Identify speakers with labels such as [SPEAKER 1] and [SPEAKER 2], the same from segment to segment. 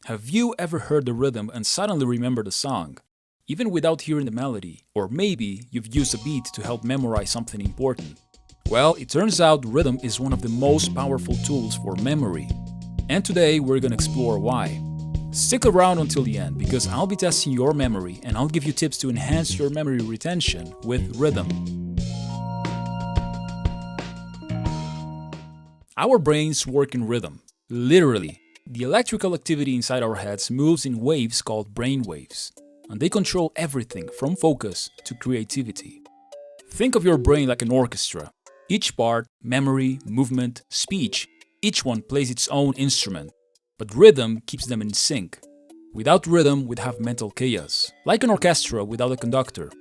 [SPEAKER 1] Have you ever heard the rhythm and suddenly remembered the song, even without hearing the melody? Or maybe you've used a beat to help memorize something important. Well, it turns out rhythm is one of the most powerful tools for memory. And today we're gonna explore why. Stick around until the end because I'll be testing your memory and I'll give you tips to enhance your memory retention with rhythm. Our brains work in rhythm. Literally, the electrical activity inside our heads moves in waves called brain waves, and they control everything from focus to creativity. Think of your brain like an orchestra. Each part, memory, movement, speech, each one plays its own instrument, but rhythm keeps them in sync. Without rhythm, we'd have mental chaos, like an orchestra without a conductor,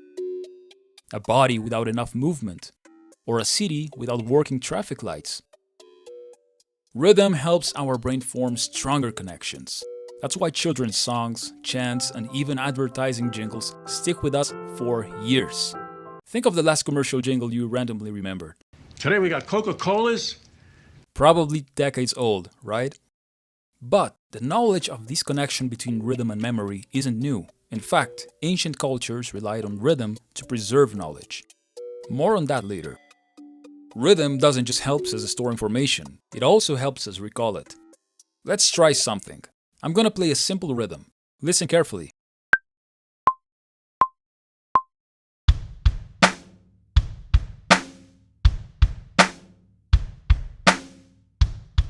[SPEAKER 1] a body without enough movement, or a city without working traffic lights. Rhythm helps our brain form stronger connections. That's why children's songs, chants, and even advertising jingles stick with us for years. Think of the last commercial jingle you randomly remembered.
[SPEAKER 2] Today we got Coca-Colas.
[SPEAKER 1] Probably decades old, right? But the knowledge of this connection between rhythm and memory isn't new. In fact, ancient cultures relied on rhythm to preserve knowledge. More on that later. Rhythm doesn't just help us store information, it also helps us recall it. Let's try something. I'm gonna play a simple rhythm. Listen carefully.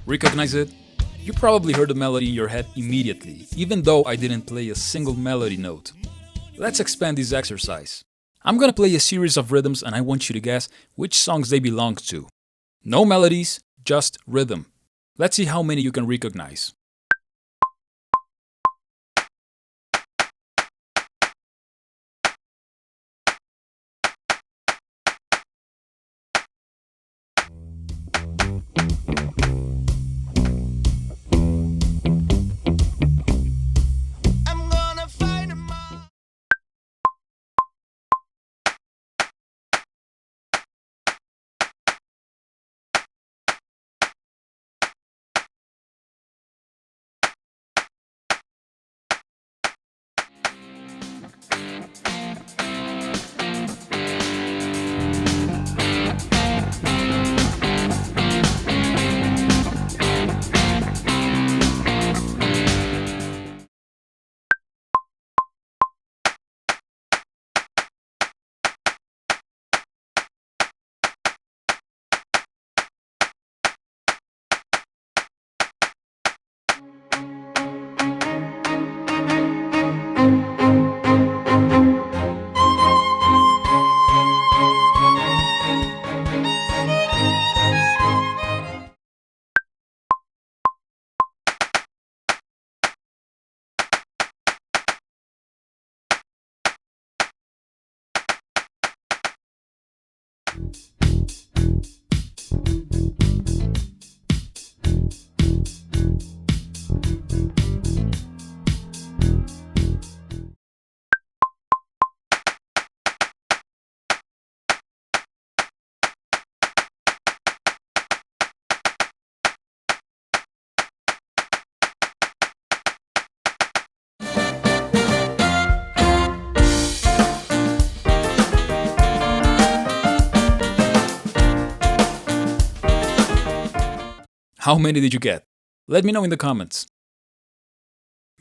[SPEAKER 1] Recognize it? You probably heard the melody in your head immediately, even though I didn't play a single melody note. Let's expand this exercise. I'm gonna play a series of rhythms and I want you to guess which songs they belong to. No melodies, just rhythm. Let's see how many you can recognize.
[SPEAKER 3] I'm gonna find 'em all.
[SPEAKER 1] How many did you get? Let me know in the comments.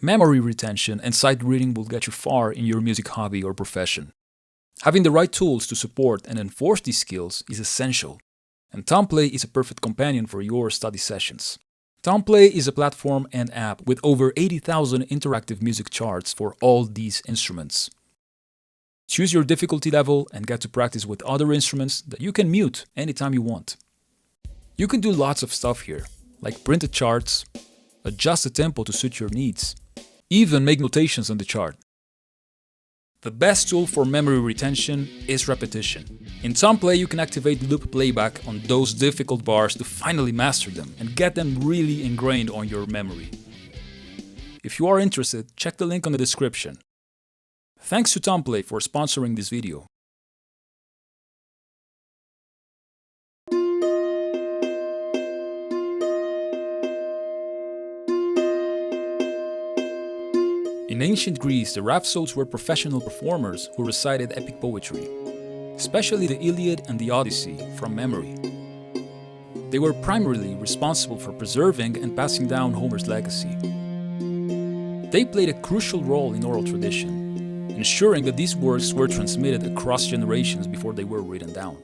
[SPEAKER 1] Memory retention and sight reading will get you far in your music hobby or profession. Having the right tools to support and enforce these skills is essential, and Tomplay is a perfect companion for your study sessions. Tomplay is a platform and app with over 80,000 interactive music charts for all these instruments. Choose your difficulty level and get to practice with other instruments that you can mute anytime you want. You can do lots of stuff here, like print the charts, adjust the tempo to suit your needs, even make notations on the chart. The best tool for memory retention is repetition. In Tomplay, you can activate loop playback on those difficult bars to finally master them and get them really ingrained on your memory. If you are interested, check the link on the description. Thanks to Tomplay for sponsoring this video. In ancient Greece, the rhapsodes were professional performers who recited epic poetry, especially the Iliad and the Odyssey, from memory. They were primarily responsible for preserving and passing down Homer's legacy. They played a crucial role in oral tradition, ensuring that these works were transmitted across generations before they were written down.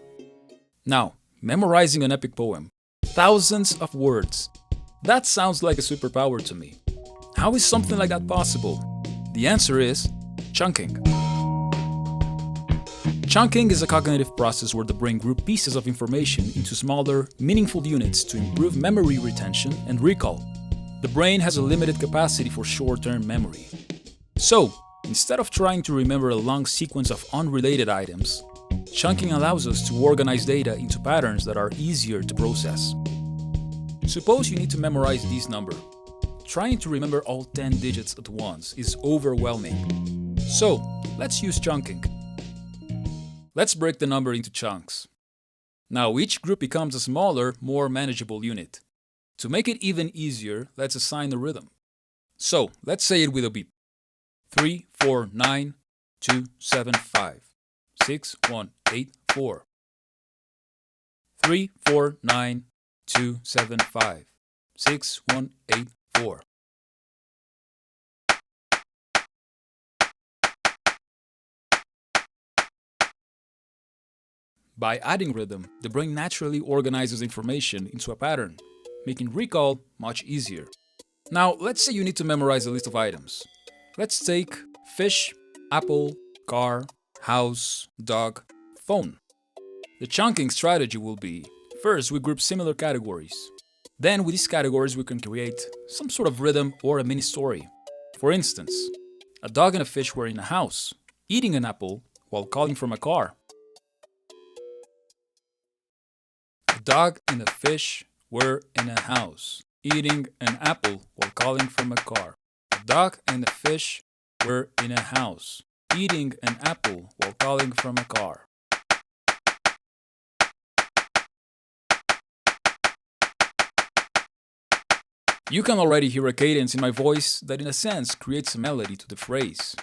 [SPEAKER 1] Now, memorizing an epic poem, thousands of words, that sounds like a superpower to me. How is something like that possible? The answer is chunking. Chunking is a cognitive process where the brain groups pieces of information into smaller, meaningful units to improve memory retention and recall. The brain has a limited capacity for short-term memory. So, instead of trying to remember a long sequence of unrelated items, chunking allows us to organize data into patterns that are easier to process. Suppose you need to memorize this number. Trying to remember all 10 digits at once is overwhelming. So, let's use chunking. Let's break the number into chunks. Now each group becomes a smaller, more manageable unit. To make it even easier, let's assign a rhythm. So, let's say it with a beep. 3, 4, 9, 2, 7, 5, 6, 1, 8, 4. 3, 4, 9, 2, 7, 5, 6, 1, 8, 4. By adding rhythm, the brain naturally organizes information into a pattern, making recall much easier. Now, let's say you need to memorize a list of items. Let's take fish, apple, car, house, dog, phone. The chunking strategy will be, first we group similar categories. Then with these categories we can create some sort of rhythm or a mini story. For instance, a dog and a fish were in a house, eating an apple while calling from a car. A dog and a fish were in a house, eating an apple while calling from a car. A dog and a fish were in a house, eating an apple while calling from a car. You can already hear a cadence in my voice that in a sense creates a melody to the phrase.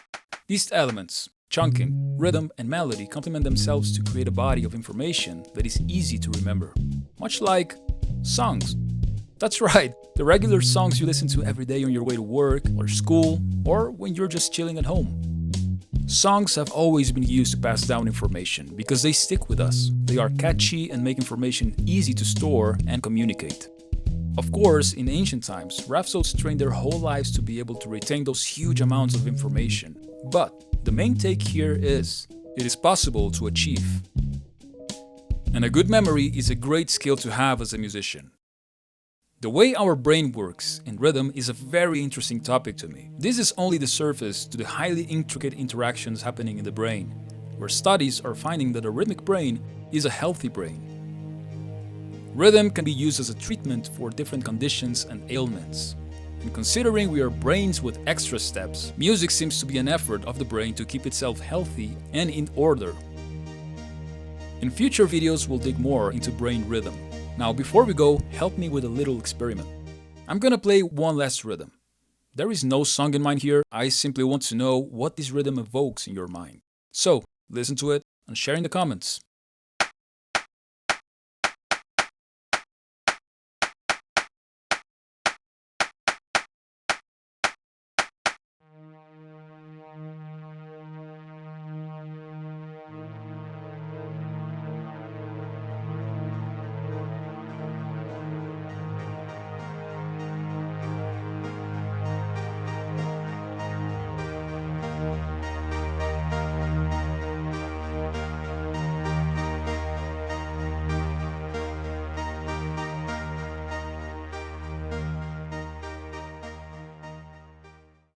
[SPEAKER 1] These elements, chunking, rhythm, and melody complement themselves to create a body of information that is easy to remember. Much like songs. That's right, the regular songs you listen to every day on your way to work or school, or when you're just chilling at home. Songs have always been used to pass down information because they stick with us. They are catchy and make information easy to store and communicate. Of course, in ancient times, rhapsodes trained their whole lives to be able to retain those huge amounts of information. But the main take here is, it is possible to achieve. And a good memory is a great skill to have as a musician. The way our brain works in rhythm is a very interesting topic to me. This is only the surface to the highly intricate interactions happening in the brain, where studies are finding that a rhythmic brain is a healthy brain. Rhythm can be used as a treatment for different conditions and ailments. And considering we are brains with extra steps, music seems to be an effort of the brain to keep itself healthy and in order. In future videos, we'll dig more into brain rhythm. Now, before we go, help me with a little experiment. I'm gonna play one last rhythm. There is no song in mind here, I simply want to know what this rhythm evokes in your mind. So, listen to it and share in the comments.